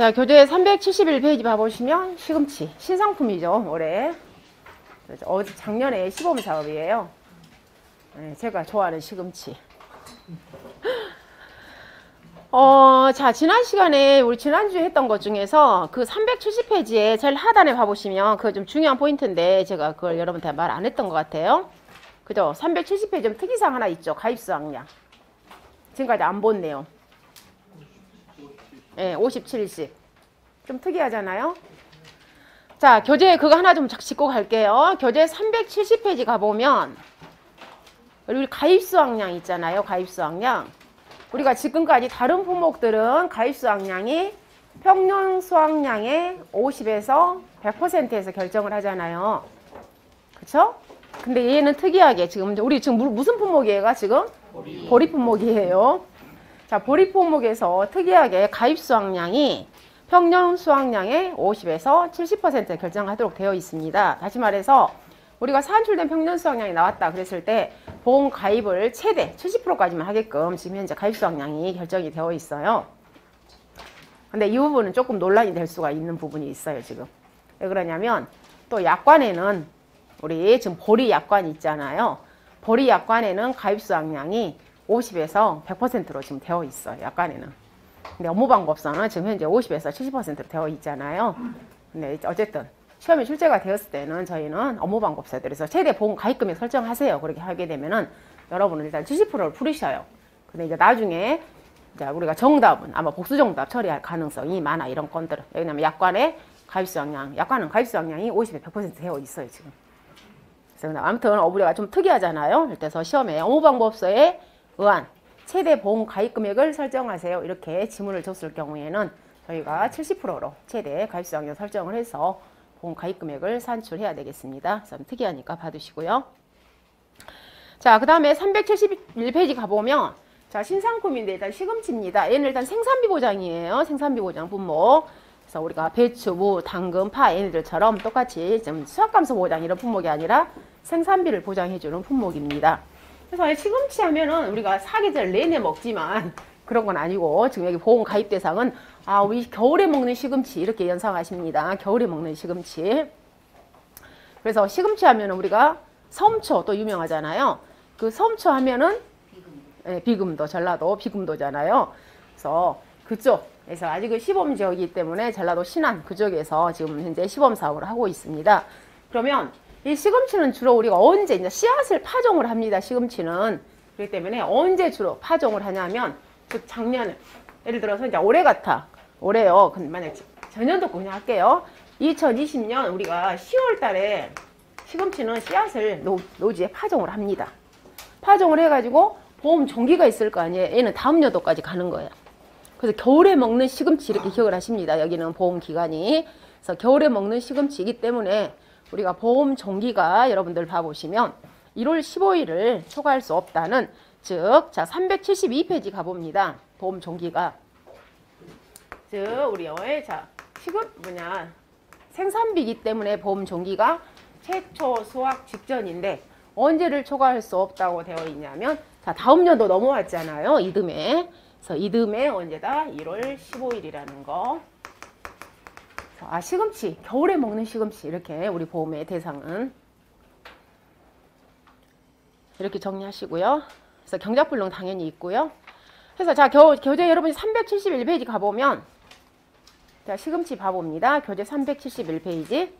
자, 교재 371페이지 봐보시면 시금치 신상품이죠. 올해 작년에 시범 사업이에요. 네, 제가 좋아하는 시금치. 자, 지난 시간에 우리 지난주에 했던 것 중에서 그 370페이지에 제일 하단에 봐보시면 그거 좀 중요한 포인트인데 제가 그걸 여러분한테 말 안 했던 것 같아요. 그죠? 370페이지 좀 특이사항 하나 있죠. 가입수확량. 지금까지 안 본 내용. 네, 57씩. 좀 특이하잖아요. 자, 교재 그거 하나 좀 짚고 갈게요. 교재 370페이지 가보면 우리 가입수확량 있잖아요. 가입수확량. 우리가 지금까지 다른 품목들은 가입수확량이 평균 수확량의 50에서 100%에서 결정을 하잖아요. 그쵸? 근데 얘는 특이하게 지금 우리 지금 무슨 품목이에요? 지금? 보리 품목이에요. 자, 보리 품목에서 특이하게 가입수확량이 평균 수확량의 50에서 70% 결정하도록 되어 있습니다. 다시 말해서 우리가 산출된 평균 수확량이 나왔다 그랬을 때 보험 가입을 최대 70%까지만 하게끔 지금 현재 가입 수확량이 결정이 되어 있어요. 근데 이 부분은 조금 논란이 될 수가 있는 부분이 있어요. 지금 왜 그러냐면 또 약관에는 우리 지금 보리 약관 있잖아요. 보리 약관에는 가입 수확량이 50에서 100%로 지금 되어 있어요. 약관에는. 근데 업무방법서는 지금 현재 50에서 70%로 되어 있잖아요. 근데 어쨌든 시험에 출제가 되었을 때는 저희는 업무방법서들에서 최대 보험 가입금액 설정하세요. 그렇게 하게 되면은 여러분은 일단 70%를 풀으셔요. 근데 이제 나중에 이제 우리가 정답은 아마 복수정답 처리할 가능성이 많아. 이런 건들은. 왜냐면 약관에 가입수확량, 약관은 가입수확량이 50에 100% 되어 있어요. 지금. 그래서 아무튼 우리가 좀 특이하잖아요. 그래서 시험에 업무방법서에 의한 최대 보험 가입금액을 설정하세요. 이렇게 지문을 줬을 경우에는 저희가 70%로 최대 가입수확량 설정을 해서 보험 가입금액을 산출해야 되겠습니다. 그래서 특이하니까 봐두시고요. 자, 그 다음에 371페이지 가보면 자, 신상품인데 일단 시금치입니다. 얘는 일단 생산비 보장이에요. 생산비 보장 품목. 그래서 우리가 배추, 무, 당근, 파 얘네들처럼 똑같이 좀 수확감소 보장 이런 품목이 아니라 생산비를 보장해주는 품목입니다. 그래서 시금치 하면은 우리가 사계절 내내 먹지만 그런 건 아니고 지금 여기 보험 가입 대상은 우리 겨울에 먹는 시금치 이렇게 연상하십니다. 겨울에 먹는 시금치. 그래서 시금치 하면은 우리가 섬초 또 유명하잖아요. 그 섬초 하면은 비금도 전라도 비금도잖아요. 그래서 그쪽에서 아직은 시범 지역이기 때문에 전라도 신안 그쪽에서 지금 현재 시범 사업을 하고 있습니다. 그러면 이 시금치는 주로 우리가 언제 이제 씨앗을 파종을 합니다. 시금치는. 그렇기 때문에 언제 주로 파종을 하냐면 작년에 예를 들어서 이제 올해 같아. 올해요. 근데 만약 전년도 그냥 할게요. 2020년 우리가 10월 달에 시금치는 씨앗을 노지에 파종을 합니다. 파종을 해가지고 보험 종기가 있을 거 아니에요. 얘는 다음 연도까지 가는 거예요. 그래서 겨울에 먹는 시금치 이렇게 기억을 하십니다. 여기는 보험 기간이. 그래서 겨울에 먹는 시금치이기 때문에 우리가 보험 종기가 여러분들 봐보시면 1월 15일을 초과할 수 없다는 즉, 자, 372페이지 가봅니다. 보험 종기가. 즉, 우리의, 자, 생산비이기 때문에 보험 종기가 최초 수확 직전인데, 언제를 초과할 수 없다고 되어 있냐면, 자, 다음 년도 넘어왔잖아요. 이듬해. 그래서 이듬해 언제다? 1월 15일이라는 거. 시금치. 겨울에 먹는 시금치. 이렇게 우리 보험의 대상은. 이렇게 정리하시고요. 그래서 경작불능 당연히 있고요. 그래서 자, 교재 여러분이 371페이지 가보면 자, 시금치 봐봅니다. 교재 371페이지.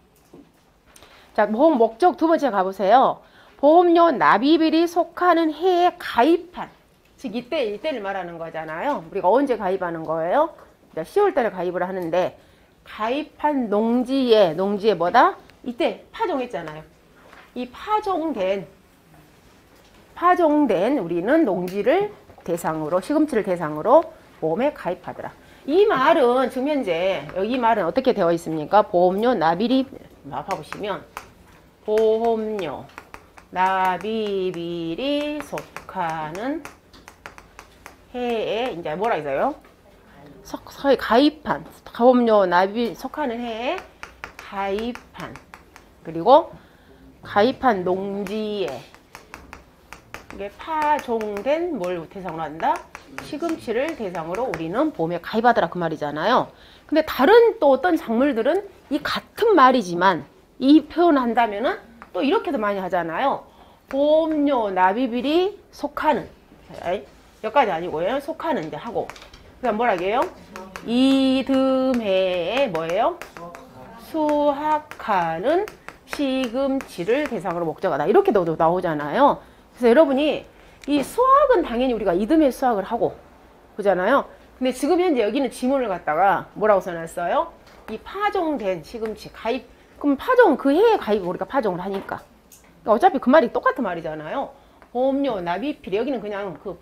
자, 보험 목적 두 번째 가보세요. 보험료 납입일이 속하는 해에 가입한. 즉 이때를 말하는 거잖아요. 우리가 언제 가입하는 거예요? 10월 달에 가입을 하는데 가입한 농지에 뭐다? 이때 파종했잖아요. 이 파종된 우리는 농지를 대상으로 시금치를 대상으로 보험에 가입하더라. 이 말은 지금 현재 여기 말은 어떻게 되어 있습니까? 보험료 납입이 봐보시면 보험료 납입일이 속하는 해에 이제 뭐라 해서요? 가입한 보험료 납입 속하는 해에 가입한 그리고 가입한 농지에 이게 파종된 뭘 대상으로 한다? 시금치를 대상으로 우리는 보험에 가입하더라 그 말이잖아요. 근데 다른 또 어떤 작물들은 이 같은 말이지만 이 표현한다면은 또 이렇게도 많이 하잖아요. 보험료 납입일이 속하는, 여기까지 아니고요. 속하는 이제 하고, 그다음 뭐라고 해요? 이듬해에 뭐예요? 수확하는 시금치를 대상으로 목적하다. 이렇게도 나오잖아요. 그래서 여러분이 이 수확은 당연히 우리가 이듬해 수확을 하고 그잖아요. 근데 지금 현재 여기는 지문을 갖다가 뭐라고 써놨어요? 이 파종된 시금치 가입. 그럼 파종 그 해에 가입 우리가 파종을 하니까. 그러니까 어차피 그 말이 똑같은 말이잖아요. 보험료 납입일 여기는 그냥 그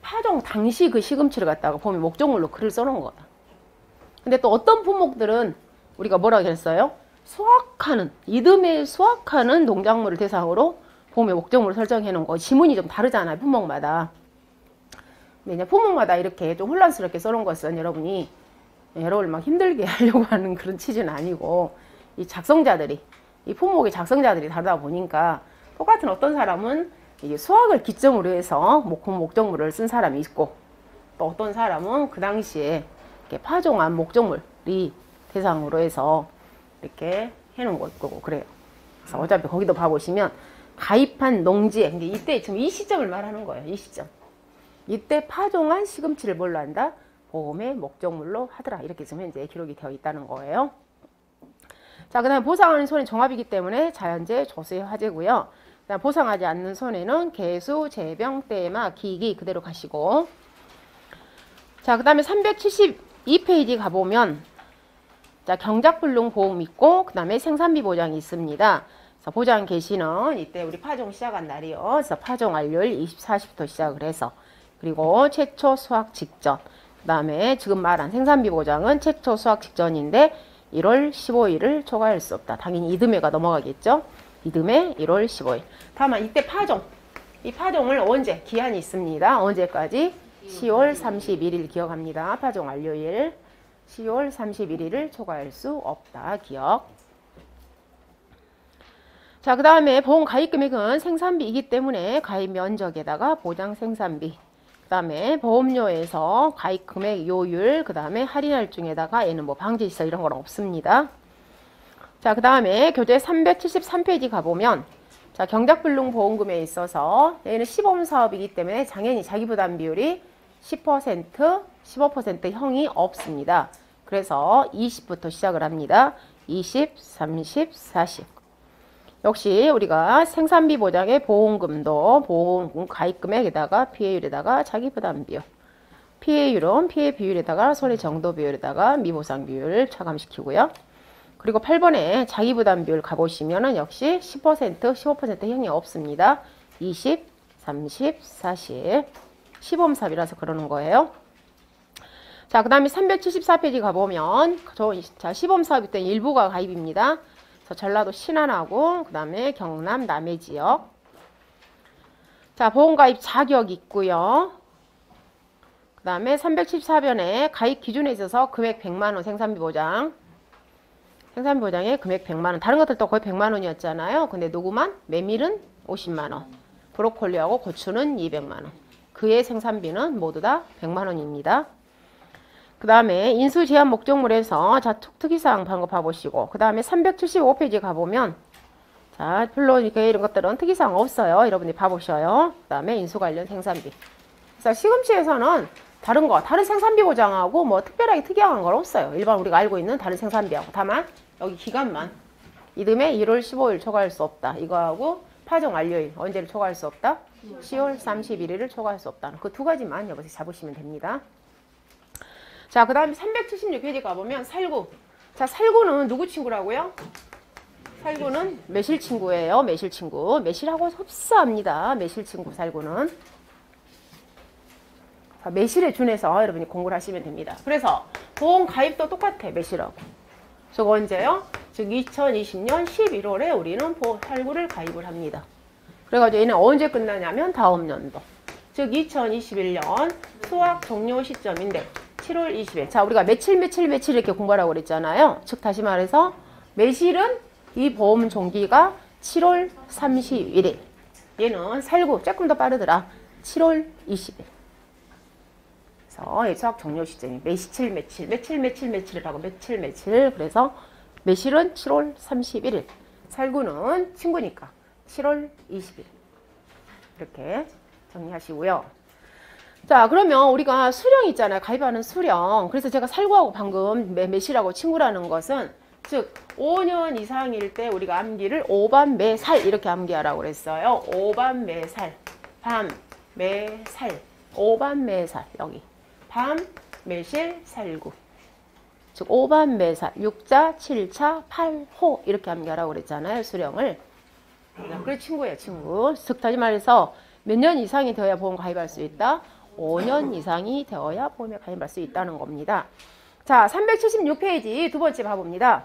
파종 당시 그 시금치를 갖다가 보면 목적물로 글을 써놓은 거다. 근데 또 어떤 품목들은 우리가 뭐라고 했어요? 수확하는, 이듬해 수확하는 농작물을 대상으로 보험의 목적물을 설정해 놓은 거. 지문이 좀 다르잖아요, 품목마다. 근데 이제 품목마다 이렇게 좀 혼란스럽게 써놓은 것은 여러분이 여러분을 막 힘들게 하려고 하는 그런 취지는 아니고, 이 작성자들이, 이 품목의 작성자들이 다르다 보니까 똑같은 어떤 사람은 이게 수확을 기점으로 해서 목적물을 쓴 사람이 있고, 또 어떤 사람은 그 당시에 이렇게 파종한 목적물이 대상으로 해서 이렇게 해놓은 거고 그래요. 그래서 어차피 거기도 봐보시면 가입한 농지에, 근데 이때 지금 이 시점을 말하는 거예요. 이 시점. 이때 파종한 시금치를 뭘로 한다? 보험의 목적물로 하더라. 이렇게 지금 현재 기록이 되어 있다는 거예요. 자, 그 다음에 보상하는 손해 종합이기 때문에 자연재, 조세, 화재고요. 그다음 보상하지 않는 손해는 개수, 재병, 때마, 기기 그대로 가시고. 자, 그 다음에 372페이지 가보면 자, 경작불능 보험 있고 그 다음에 생산비 보장이 있습니다. 그래서 보장 개시는 이때 우리 파종 시작한 날이요. 그래서 파종 완료일 24시부터 시작을 해서, 그리고 최초 수확 직전, 그 다음에 지금 말한 생산비 보장은 최초 수확 직전인데 1월 15일을 초과할 수 없다. 당연히 이듬해가 넘어가겠죠. 이듬해 1월 15일. 다만 이때 파종, 이 파종을 언제? 기한이 있습니다. 언제까지? 10월 31일 기억합니다. 파종 완료일 10월 31일을 초과할 수 없다. 기억. 자, 그 다음에 보험 가입 금액은 생산비이기 때문에 가입 면적에다가 보장 생산비, 그 다음에 보험료에서 가입 금액 요율, 그 다음에 할인할 중에다가 얘는 뭐 방지시설 이런 건 없습니다. 자, 그 다음에 교재 373페이지 가보면 자, 경작불능 보험금에 있어서 얘는 시범 사업이기 때문에 당연히 자기부담 비율이 10%, 15% 형이 없습니다. 그래서 20부터 시작을 합니다. 20, 30, 40. 역시 우리가 생산비 보장의 보험금도 보험금 가입금액에다가 피해율에다가 자기부담 비율, 피해율은 피해 비율에다가 손해 정도 비율에다가 미보상 비율을 차감시키고요. 그리고 8번에 자기부담 비율 가보시면은 역시 10%, 15% 형이 없습니다. 20, 30, 40. 시범사업이라서 그러는 거예요. 자, 그 다음에 374페이지 가보면 자, 시범사업이 때 일부가 가입입니다. 그래서 전라도 신안하고 그 다음에 경남 남해 지역. 자, 보험가입 자격 있고요. 그 다음에 374번에 가입 기준에 있어서 금액 100만원 생산비 보장. 생산비 보장에 금액 100만원. 다른 것들도 거의 100만원이었잖아요. 근데 녹음한 메밀은 50만원. 브로콜리하고 고추는 200만원. 그의 생산비는 모두 다 100만원입니다. 그 다음에 인수 제한 목적물에서 자, 특이사항 방금 봐보시고, 그 다음에 375페이지 가보면 자, 별로 이렇게 이런 것들은 특이사항 없어요. 여러분이 봐보셔요. 그 다음에 인수 관련 생산비. 그래서 시금치에서는 다른 거, 다른 생산비 보장하고 뭐 특별하게 특이한 건 없어요. 일반 우리가 알고 있는 다른 생산비하고. 다만 여기 기간만 이듬해 1월 15일 초과할 수 없다. 이거하고 파종 완료일 언제를 초과할 수 없다? 10월 31일을 초과할 수 없다는 그 두 가지만 여기서 잡으시면 됩니다. 자, 그 다음에 376페이지 가보면 살구. 자, 살구는 누구 친구라고요? 살구는 매실 친구예요. 매실 친구. 매실하고 흡사합니다. 매실 친구 살구는. 자, 매실에 준해서 여러분이 공부를 하시면 됩니다. 그래서 보험 가입도 똑같아. 매실하고. 즉 언제요? 즉 2020년 11월에 우리는 살구를 가입을 합니다. 그래가지고 얘는 언제 끝나냐면 다음 연도. 즉 2021년 수확 종료 시점인데 7월 20일. 자, 우리가 며칠 이렇게 공부하라고 그랬잖아요. 즉 다시 말해서 매실은 이 보험 종기가 7월 31일. 얘는 살구 조금 더 빠르더라. 7월 20일. 그래서 수학 종료 시점이 며칠이라고 며칠. 그래서 매실은 7월 31일. 살구는 친구니까 7월 20일. 이렇게 정리하시고요. 자, 그러면 우리가 수령 있잖아요. 가입하는 수령. 그래서 제가 살구하고 방금 매실하고 친구라는 것은 즉 5년 이상일 때 우리가 암기를 5밤 매살 이렇게 암기하라고 그랬어요. 5밤 매살, 밤, 매살, 5밤 매살 여기 밤, 매실, 살구. 즉 5밤 매살, 6자, 7차, 8호 이렇게 암기하라고 그랬잖아요. 수령을. 그래 친구예요. 친구. 즉 다시 말해서 몇 년 이상이 되어야 보험 가입할 수 있다? 5년 이상이 되어야 보험에 가입할 수 있다는 겁니다. 자, 376페이지 두 번째 봐봅니다.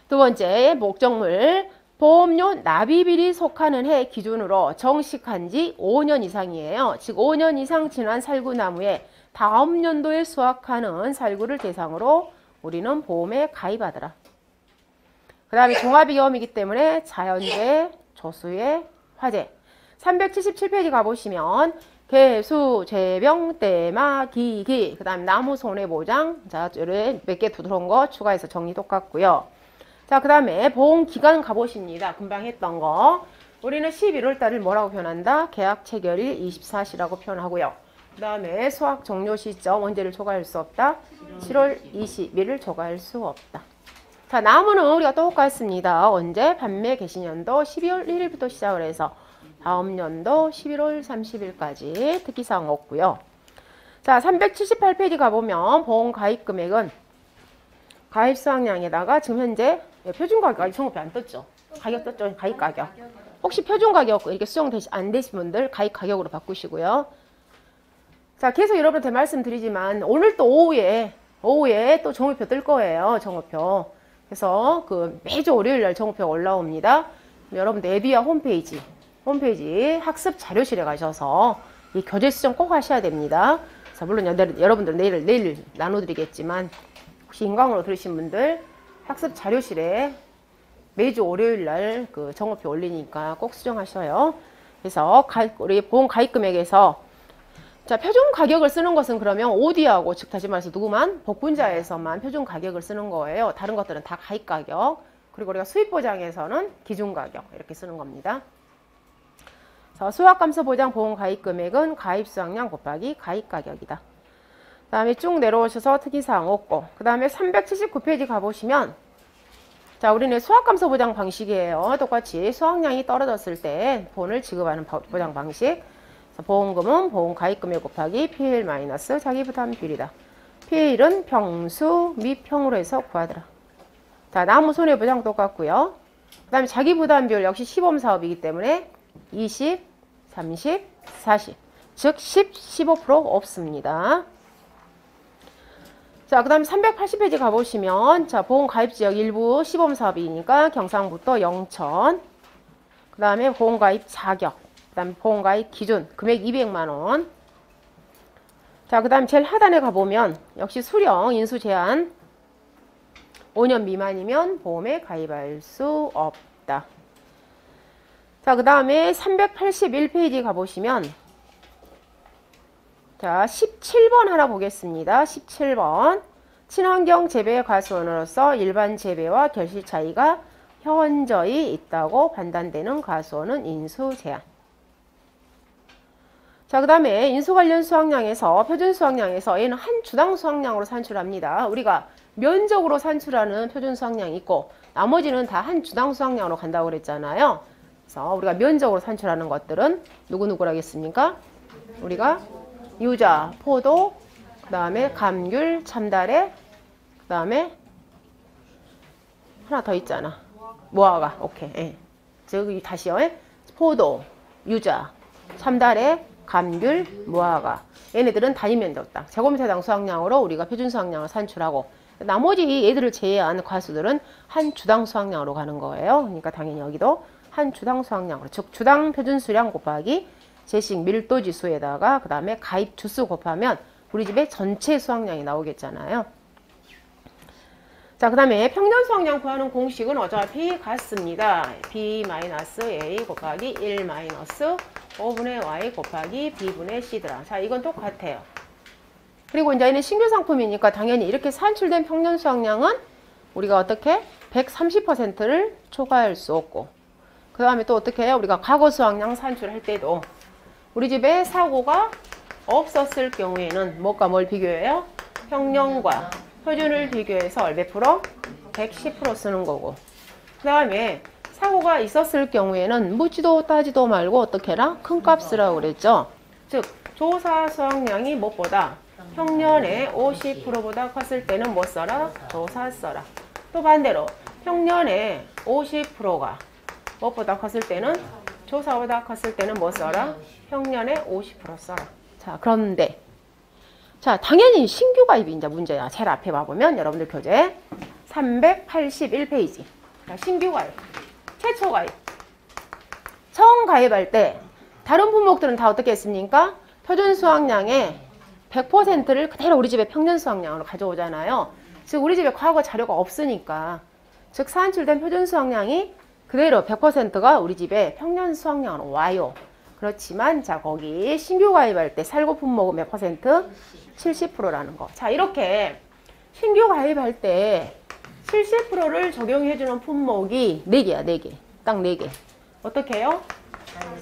두 번째 목적물 보험료 납입일이 속하는 해 기준으로 정식한 지 5년 이상이에요. 즉 5년 이상 지난 살구나무에 다음 연도에 수확하는 살구를 대상으로 우리는 보험에 가입하더라. 그 다음에 종합이 경험이기 때문에 자연재해, 조수해, 화재. 377페이지 가보시면 개수, 재병, 때마, 기기, 그 다음에 나무 손해보장. 자, 몇 개 들어온 거 추가해서 정리 똑같고요. 자, 그 다음에 보험기간 가보십니다. 금방 했던 거. 우리는 11월 달을 뭐라고 표현한다? 계약 체결일 24시라고 표현하고요. 그 다음에 수학 종료 시점 언제를 초과할 수 없다? 7월 20일을 초과할 수 없다. 자, 나무는 우리가 똑같습니다. 언제? 판매 개시년도 12월 1일부터 시작을 해서 다음 연도 11월 30일까지 특기사항 없고요. 자, 378페이지 가보면 보험 가입 금액은 가입 수확량에다가 지금 현재 표준 가격 성업이 안 떴죠. 가격 떴죠. 가입 가격. 혹시 표준 가격 이렇게 수정 안 되신 분들 가입 가격으로 바꾸시고요. 자, 계속 여러분한테 말씀드리지만 오늘 또 오후에 또 정오표 뜰 거예요. 정오표. 그래서 그 매주 월요일 날 정오표가 올라옵니다. 여러분들 에듀아 홈페이지 학습 자료실에 가셔서 이 교재 수정 꼭 하셔야 됩니다. 그래서 물론 여러분들 내일 나눠드리겠지만 혹시 인강으로 들으신 분들 학습 자료실에 매주 월요일 날 그 정오표 올리니까 꼭 수정하셔요. 그래서 우리 보험 가입 금액에서 자, 표준 가격을 쓰는 것은 그러면 OD하고 즉 다시 말해서 누구만? 복분자에서만 표준 가격을 쓰는 거예요. 다른 것들은 다 가입 가격. 그리고 우리가 수입보장에서는 기준 가격 이렇게 쓰는 겁니다. 수확감소보장 보험 가입 금액은 가입 수확량 곱하기 가입 가격이다. 그 다음에 쭉 내려오셔서 특이사항 없고 그 다음에 379페이지 가보시면 자, 우리는 수확감소보장 방식이에요. 똑같이 수확량이 떨어졌을 때 돈을 지급하는 보장 방식. 보험금은 보험 가입금액 곱하기 PL 마이너스 자기부담 비율이다. PL은 평수 및 평으로 해서 구하더라. 자, 나무 손해보장 똑같고요. 그 다음에 자기부담 비율 역시 시범사업이기 때문에 20, 30, 40. 즉 10, 15% 없습니다. 자, 그 다음에 380페이지 가보시면 자, 보험 가입지역 일부 시범사업이니까 경상북도 영천. 그 다음에 보험 가입 자격. 그 다음에 보험가입 기준 금액 200만원. 자, 그 다음 제일 하단에 가보면 역시 수령 인수 제한 5년 미만이면 보험에 가입할 수 없다. 자, 그 다음에 381페이지 가보시면 자, 17번 하나 보겠습니다. 17번 친환경 재배 과수원으로서 일반 재배와 결실 차이가 현저히 있다고 판단되는 과수원은 인수 제한. 자, 그 다음에 인수 관련 수확량에서 표준 수확량에서 얘는 한 주당 수확량으로 산출합니다. 우리가 면적으로 산출하는 표준 수확량이 있고 나머지는 다 한 주당 수확량으로 간다고 그랬잖아요. 그래서 우리가 면적으로 산출하는 것들은 누구라겠습니까? 우리가 유자, 포도, 그 다음에 감귤, 참다래, 그 다음에 하나 더 있잖아. 무화과. 오케이. 예. 저기 다시요. 포도, 유자, 참다래, 감귤, 무화과. 얘네들은 단위면적 땅, 제곱미터당 수확량으로 우리가 표준 수확량을 산출하고 나머지 얘들을 제외한 과수들은 한 주당 수확량으로 가는 거예요. 그러니까 당연히 여기도 한 주당 수확량으로, 즉 주당 표준 수량 곱하기 제식 밀도 지수에다가 그 다음에 가입 주수 곱하면 우리 집에 전체 수확량이 나오겠잖아요. 자, 그 다음에 평년 수확량 구하는 공식은 어차피 같습니다. B-A 곱하기 1 마이너스 5분의 Y 곱하기 B분의 C더라. 자, 이건 똑같아요. 그리고 이제 얘는 신규 상품이니까 당연히 이렇게 산출된 평년 수확량은 우리가 어떻게 130%를 초과할 수 없고, 그 다음에 또 어떻게 해요? 우리가 과거 수확량 산출할 때도 우리 집에 사고가 없었을 경우에는 뭐가 뭘 비교해요? 평년과 표준을 비교해서 몇 프로? 110% 쓰는 거고, 그 다음에 사고가 있었을 경우에는 묻지도 따지도 말고 어떻게 해라? 큰 값이라고 그랬죠. 즉 조사 수확량이 무엇보다 평년의 50%보다 컸을 때는 뭐 써라? 조사 써라. 또 반대로 평년의 50%가 무엇보다 컸을 때는 조사보다 컸을 때는 뭐 써라? 평년의 50% 써라. 자, 그런데 자, 당연히 신규 가입이 이제 문제야. 제일 앞에 봐보면 여러분들 교재 381페이지. 자, 신규 가입, 최초 가입. 처음 가입할 때 다른 품목들은 다 어떻게 했습니까? 표준 수확량의 100%를 그대로 우리 집에 평년 수확량으로 가져오잖아요. 즉 우리 집에 과거 자료가 없으니까, 즉 산출된 표준 수확량이 그대로 100%가 우리 집에 평년 수확량으로 와요. 그렇지만 자, 거기 신규 가입할 때 살구 품목은 몇 퍼센트? 70%라는 거. 자, 이렇게 신규 가입할 때 70%를 적용해주는 품목이 4개야, 4개. 딱 4개. 어떻게 해요?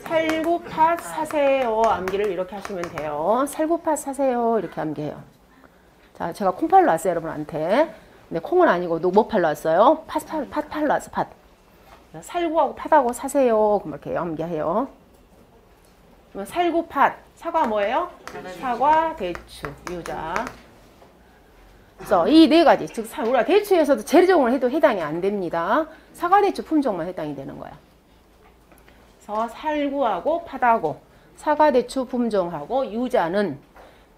살구팥 사세요. 암기를 이렇게 하시면 돼요. 살구팥 사세요. 이렇게 암기해요. 자, 제가 콩팔로 왔어요, 여러분한테. 근데 콩은 아니고 뭐 팔로 왔어요? 팥 팔로 왔어, 팥. 살구하고 팥하고 사세요. 그렇게 암기해요. 살구팥, 사과 뭐예요? 사과, 대추, 유자. 그래서 이 4가지, 즉 우리가 대추에서도 재정을 해도 해당이 안 됩니다. 사과, 대추 품종만 해당이 되는 거야. 그래서 살구하고 팥하고 사과, 대추 품종하고 유자는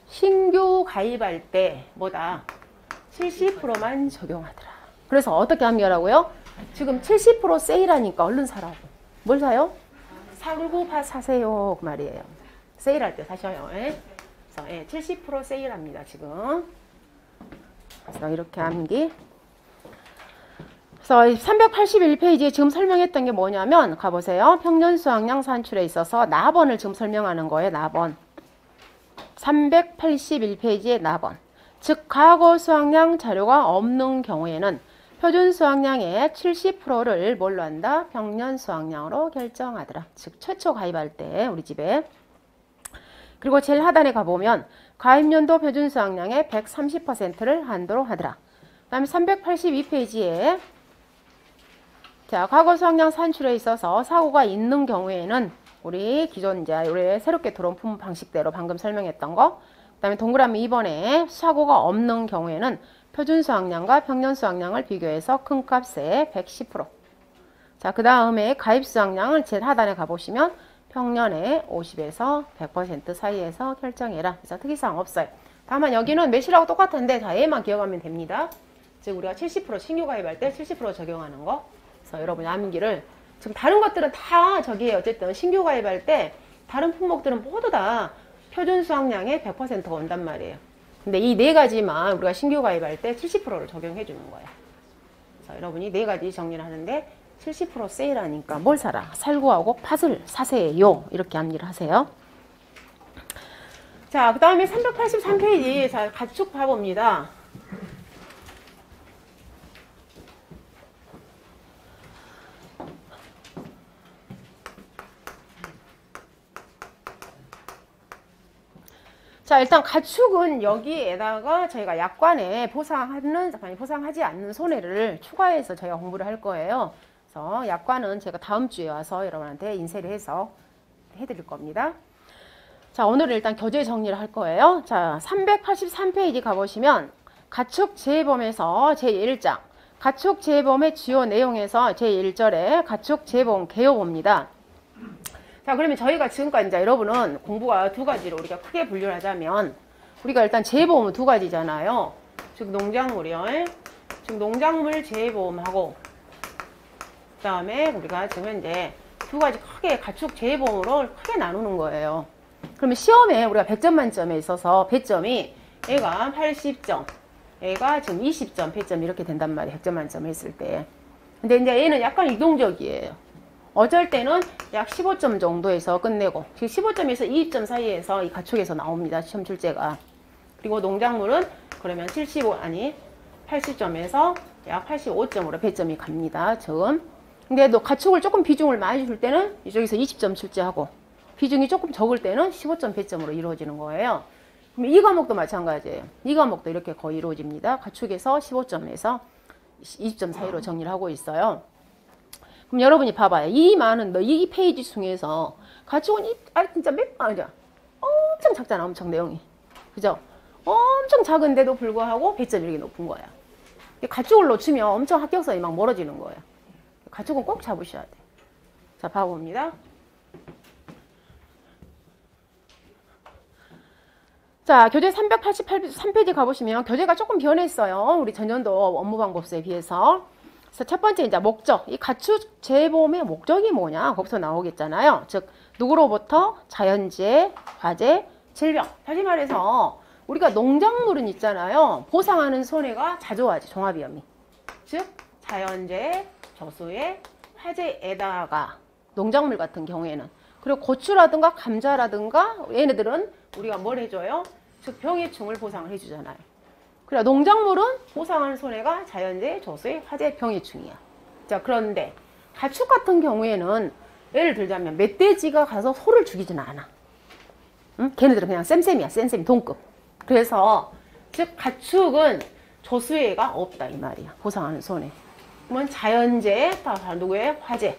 신규 가입할 때 뭐다? 70%만 적용하더라. 그래서 어떻게 암기하라고요? 지금 70% 세일하니까 얼른 사라고. 뭘 사요? 살구팥 사세요. 그 말이에요. 세일할 때 사셔요. 예? 그래서 70% 세일합니다. 지금. 그래서 이렇게 암기. 그래서 381페이지에 지금 설명했던 게 뭐냐면 가보세요. 평년 수확량 산출에 있어서 나번을 지금 설명하는 거예요. 나번. 381페이지의 나번. 즉 과거 수확량 자료가 없는 경우에는 표준 수확량의 70%를 뭘로 한다? 평년 수확량으로 결정하더라. 즉 최초 가입할 때 우리 집에. 그리고 제일 하단에 가보면 가입연도 표준 수확량의 130%를 한도로 하더라. 그 다음에 382페이지에 자, 과거 수확량 산출에 있어서 사고가 있는 경우에는 우리 기존 이제 우리 새롭게 들어온 품목 방식대로 방금 설명했던 거. 그 다음에 동그라미 2번에 사고가 없는 경우에는 표준 수확량과 평년 수확량을 비교해서 큰 값에 110%. 자, 그 다음에 가입 수확량을 제일 하단에 가보시면 평년에 50에서 100% 사이에서 결정해라. 그래서 특이사항 없어요. 다만 여기는 몇이라고 똑같은데 자, 얘만 기억하면 됩니다. 즉 우리가 70% 신규 가입할 때 70% 적용하는 거. 그래서 여러분 암기를 지금 다른 것들은 다 저기에 어쨌든 신규 가입할 때 다른 품목들은 모두 다 표준 수확량의 100%가 온단 말이에요. 근데 이 4가지만 우리가 신규 가입할 때 70%를 적용해 주는 거예요. 그래서 여러분이 4가지 정리를 하는데 70% 세일하니까 뭘 사라? 살구하고 팥을 사세요. 이렇게 암기를 하세요. 자, 그 다음에 383페이지. 자, 가축 봐봅니다. 자, 일단 가축은 여기에다가 저희가 약관에 보상하지 않는 손해를 추가해서 저희가 공부를 할 거예요. 그래서 약관은 제가 다음 주에 와서 여러분한테 인쇄를 해서 해드릴 겁니다. 자, 오늘은 일단 교재 정리를 할 거예요. 자, 383페이지 가보시면 가축 재보험에서 제1장 가축 재보험의 주요 내용에서 제1절에 가축 재보험 개요봅니다. 자, 그러면 저희가 지금까지 이제 여러분은 공부가 2가지로 우리가 크게 분류를 하자면 우리가 일단 재보험은 2가지잖아요. 즉 농작물이요. 즉 농작물 재보험하고 그 다음에 우리가 지금 현재 2가지 크게 가축 재보험으로 크게 나누는 거예요. 그러면 시험에 우리가 100점 만점에 있어서 배점이 얘가 80점, 얘가 지금 20점, 배점 이렇게 된단 말이에요. 100점 만점을 했을 때. 근데 이제 얘는 약간 이동적이에요. 어쩔 때는 약 15점 정도에서 끝내고 15점에서 20점 사이에서 이 가축에서 나옵니다. 시험 출제가. 그리고 농작물은 그러면 80점에서 약 85점으로 배점이 갑니다. 지금. 근데 너 가축을 조금 비중을 많이 줄 때는 이쪽에서 20점 출제하고 비중이 조금 적을 때는 15점 배점으로 이루어지는 거예요. 그럼 이 과목도 마찬가지예요. 이 과목도 이렇게 거의 이루어집니다. 가축에서 15점에서 20점 사이로 정리를 하고 있어요. 그럼 여러분이 봐봐요. 이 많은 이 페이지 중에서 가축은 진짜 엄청 작잖아. 엄청 내용이. 그죠? 엄청 작은데도 불구하고 배점이 이렇게 높은 거야. 가축을 놓치면 엄청 합격선이 막 멀어지는 거예요. 가축은 꼭 잡으셔야 돼. 자, 봐봅니다. 자, 교재 383페이지 가보시면 교재가 조금 변했어요. 우리 전년도 업무방법서에 비해서. 그래서 첫 번째 이제 목적. 이 가축 재보험의 목적이 뭐냐? 거기서 나오겠잖아요. 즉, 누구로부터? 자연재해, 화재, 질병. 다시 말해서 우리가 농작물은 있잖아요. 보상하는 손해가 자주 종합위험이. 즉, 자연재해, 저수해, 화재에다가 농작물 같은 경우에는 그리고 고추라든가 감자라든가 얘네들은 우리가 뭘 해줘요? 즉 병해충을 보상을 해주잖아요. 그래 농작물은 보상하는 손해가 자연재해, 저수해, 화재, 병해충이야. 자 그런데 가축 같은 경우에는 예를 들자면 멧돼지가 가서 소를 죽이지는 않아. 응? 걔네들은 그냥 쌤쌤이야. 쌤쌤 동급. 그래서 즉 가축은 저수해가 없다 이 말이야. 보상하는 손해. 그러면 자연재해, 다 누구의 화재.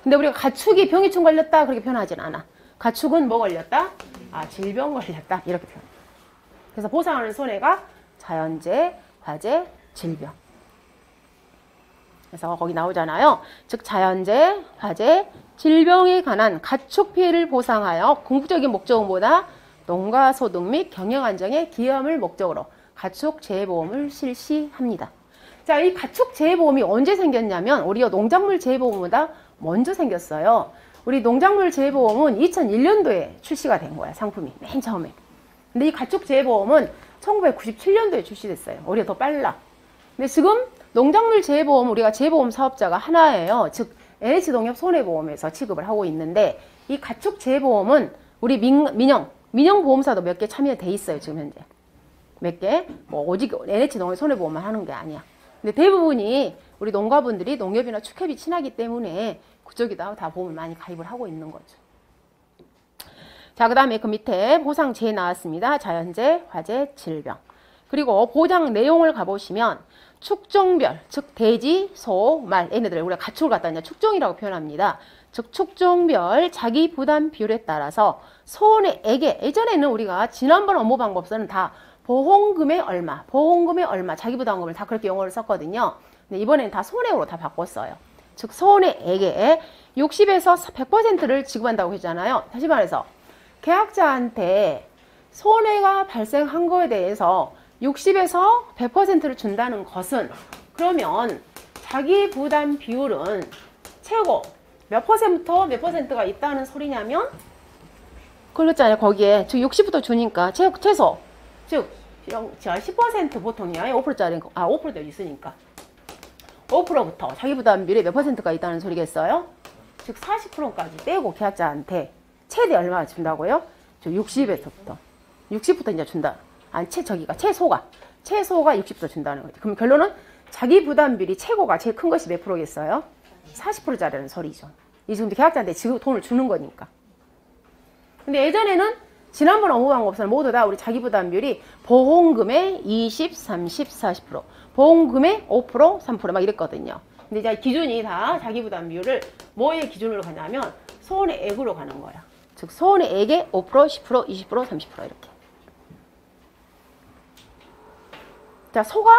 근데 우리가 가축이 병해충 걸렸다 그렇게 표현하진 않아. 가축은 뭐 걸렸다? 질병 걸렸다 이렇게 표현. 그래서 보상하는 손해가 자연재해, 화재, 질병. 그래서 거기 나오잖아요. 즉 자연재해, 화재, 질병에 관한 가축 피해를 보상하여 궁극적인 목적은 뭐다? 농가 소득 및 경영 안정에 기여함을 목적으로 가축 재해보험을 실시합니다. 자, 이 가축 재해보험이 언제 생겼냐면 우리가 농작물 재해보험보다 먼저 생겼어요. 우리 농작물 재해보험은 2001년도에 출시가 된 거야, 상품이. 맨 처음에. 근데 이 가축 재해보험은 1997년도에 출시됐어요. 우리가 더 빨라. 근데 지금 농작물 재해보험, 우리가 재해보험 사업자가 하나예요. 즉, NH농협 손해보험에서 취급을 하고 있는데 이 가축 재해보험은 우리 민영보험사도 몇 개 참여돼 있어요, 지금 현재. 몇 개? 뭐 오직 NH농협 손해보험만 하는 게 아니야. 근데 대부분이 우리 농가분들이 농협이나 축협이 친하기 때문에 그쪽에다 다 보험을 많이 가입을 하고 있는 거죠. 자, 그 다음에 그 밑에 보상재해 나왔습니다. 자연재해, 화재, 질병. 그리고 보장 내용을 가보시면 축종별, 즉 돼지, 소, 말, 얘네들 우리가 가축을 갖다 이제 축종이라고 표현합니다. 즉 축종별 자기 부담 비율에 따라서 손해액에 예전에는 우리가 지난번 업무방법서는 다 보험금의 얼마, 자기 부담금을 다 그렇게 용어를 썼거든요. 근데 이번에는 다 손해로 다 바꿨어요. 즉 손해액에 60에서 100%를 지급한다고 했잖아요. 다시 말해서 계약자한테 손해가 발생한 거에 대해서 60에서 100%를 준다는 것은 그러면 자기 부담 비율은 최고 몇 퍼센트부터 몇 퍼센트가 있다는 소리냐면 그렇잖아요. 거기에 즉 60부터 주니까 최소 즉 10% 보통이야. 5%짜리 5%도 있으니까 5%부터 자기 부담 비율이 몇 퍼센트가 있다는 소리겠어요? 즉 40%까지 떼고 계약자한테 최대 얼마 준다고요? 즉 60에서부터 60부터 이제 준다. 최소가 60부터 준다는 거죠. 그럼 결론은 자기 부담 비율이 최고가 제일 큰 것이 몇 프로겠어요? 40%짜리라는 소리죠. 이 지금 계약자한테 지금 돈을 주는 거니까. 근데 예전에는 지난번 업무방법서는 모두 다 우리 자기 부담 비율이 보험금의 20, 30, 40%, 보험금의 5%, 3% 막 이랬거든요. 근데 이제 기준이 다 자기 부담 비율을 뭐의 기준으로 가냐면 손해액으로 가는 거야. 즉 손해액의 5%, 10%, 20%, 30% 이렇게. 자, 소가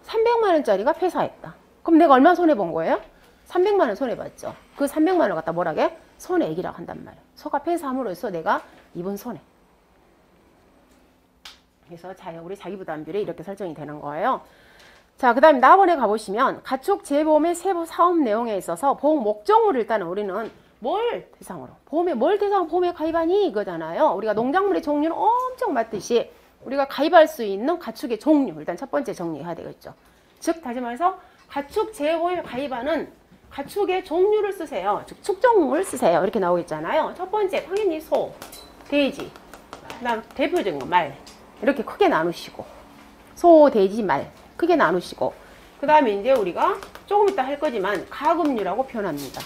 300만 원짜리가 폐사했다. 그럼 내가 얼마 손해본 거예요? 300만 원 손해봤죠. 그 300만 원을 갖다 뭐라게? 손해액이라고 한단 말이에요. 소가 폐사함으로써 내가 입은 손해. 그래서 우리 자기 부담 비율이 이렇게 설정이 되는 거예요. 자, 그 다음에 나번에 가보시면 가축 재보험의 세부 사업 내용에 있어서 보험 목적물을 일단은 우리는 뭘 대상으로? 보험에 가입하니? 이거잖아요. 우리가 농작물의 종류는 엄청 많듯이 우리가 가입할 수 있는 가축의 종류. 일단 첫 번째 정리해야 되겠죠. 즉, 다시 말해서 가축 재보험에 가입하는 가축의 종류를 쓰세요. 즉, 축종을 쓰세요. 이렇게 나오겠잖아요. 첫 번째, 당연히 소, 돼지. 그 다음 대표적인 거, 말. 이렇게 크게 나누시고, 소, 돼지, 말 크게 나누시고, 그 다음에 이제 우리가 조금 이따 할 거지만 가금류라고 표현합니다.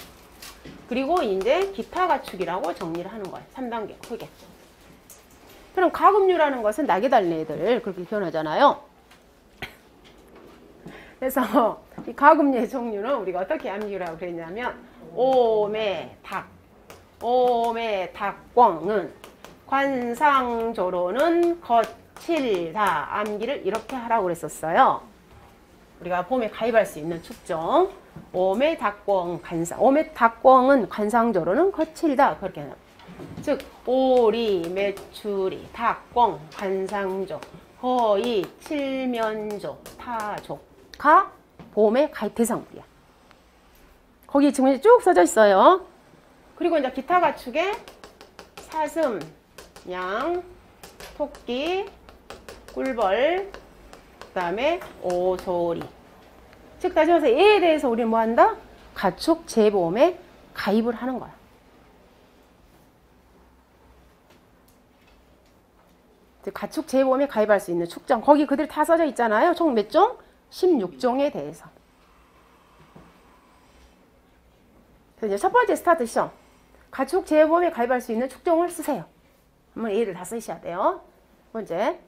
그리고 이제 기타 가축이라고 정리를 하는 거예요. 3단계 크게. 그럼 가금류라는 것은 낙에 달린 애들 그렇게 표현하잖아요. 그래서 이 가금류의 종류는 우리가 어떻게 암기라고 그랬냐면 오매, 닭, 오매, 닭광은 관상조로는 거칠다. 암기를 이렇게 하라고 그랬었어요. 우리가 봄에 가입할 수 있는 축종. 오매, 닭광, 관상. 오매, 닭광은 관상조로는 거칠다. 그렇게 합니다. 즉 오리, 메추리, 닭광, 관상조, 거의, 칠면조, 타조가 봄의 가입 대상물이야. 거기 지금 쭉 써져 있어요. 그리고 이제 기타 가축에 사슴, 양, 토끼, 꿀벌, 그 다음에 오소리. 즉 따지면서 얘에 대해서 우리는 뭐 한다? 가축 재보험에 가입을 하는 거야. 가축 재보험에 가입할 수 있는 축종. 거기 그들 다 써져 있잖아요. 총 몇 종? 16종에 대해서. 그래서 이제 첫 번째 스타트 시험. 가축 재보험에 가입할 수 있는 축종을 쓰세요. 한번 얘를 다 쓰셔야 돼요. 첫 번째.